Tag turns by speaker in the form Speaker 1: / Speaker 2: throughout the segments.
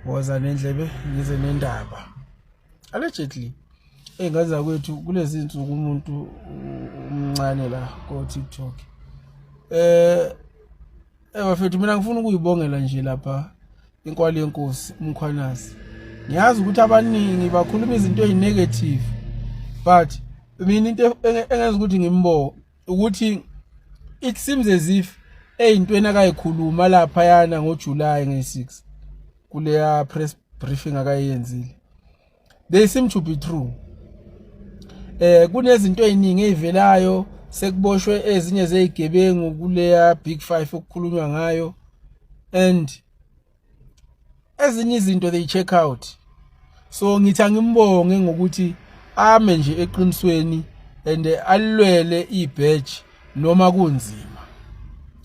Speaker 1: woza nendlebe ngize nendaba. Allegedly engaza kwethu kulezi insuku umuntu umncane la ko TikTok bafethu mina ngifuna ukuyibongela nje lapha inkwali yenkosi umkhwanazi. Ngiyazi ukuthi abaningi bakhuluma izinto ezinegative, but mina into engenza ukuthi ngimbonge ukuthi it seems as if eyintweni akayikhuluma lapha yana ngoJuly nge6 kuleya press briefing akayenzile, they seem to be true. Kunezinto eziningi ezivelayo, sekuboshwe ezinye zezigebengu kuleya big 5 okukhulunywa ngayo, and ezinye izinto they check out. So ngithi angimbonge ngokuthi ame nje eqinisweni and alwele ibadge noma kunzima.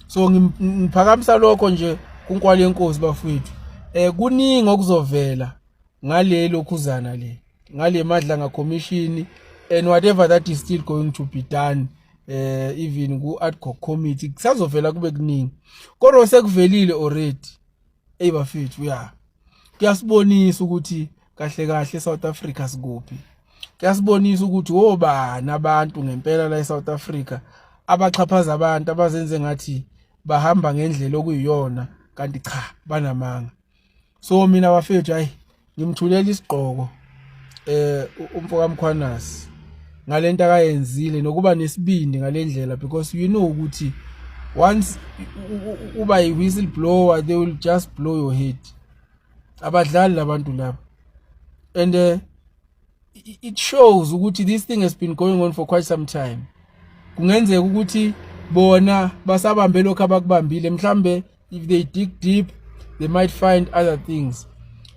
Speaker 1: So ngiphakamisa lokho nje kunkwali yenkosi bafowethu. Kuningi okuzovela ngale lokhuzana le, ngale Madlanga commission and whatever that is still going to be done, even ku ad hoc committee kusazovela kube kuningi. Kodwa sekuvelile already bafethu kuyasibonisa ukuthi kahle kahle South Africa sikuphi. Kuyasibonisa ukuthi obani abantu ngempela la eSouth Africa abaxhaphaza abantu abazenze ngathi bahamba ngendlela okuyiyona kanti cha banamanga. So mina bafethu ngimthulela isigqoko umfoka Mkhwanazi ngalento akayenzile nokuba nesibindi ngalendlela, because you know ukuthi once uba yi whistleblower they will just blow your head. Abadlali labantu laba, and it shows ukuthi this thing has been going on for quite some time. Kungenzeka ukuthi bona basabambe lokho abakubambile, mhlambe if they dig deep they might find other things,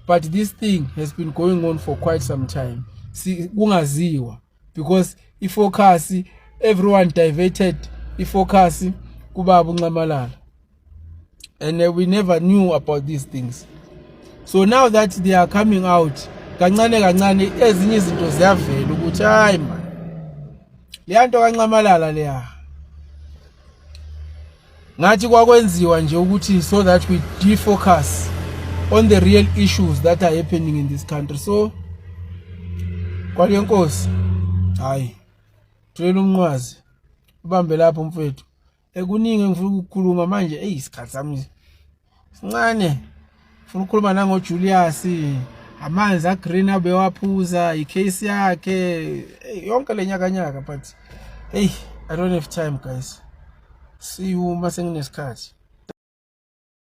Speaker 1: but this thing has been going on for quite some time. Kungaziwa because ifocus everyone diverted ifocus kubaba uNcamalala, and we never knew about these things. So now that they are coming out kancane kancane ezinye izinto ziyavela ukuthi hayi man leyanto kaNcamalala leya ngathi kwakwenziwa nje ukuthi so that we defocus on the real issues that are happening in this country. So kwali yenkosi thula umnqwazi ubambe lapho mfethu. Kuningi ngifuna ukukhuluma manje isikhathi sami sincane. Ngifuna ukukhuluma nangoJulius, amanzi agreen abewaphuza, icase yakhe yonke lenyakanyaka, but I don't have time guys. See you uma senginesikhathi.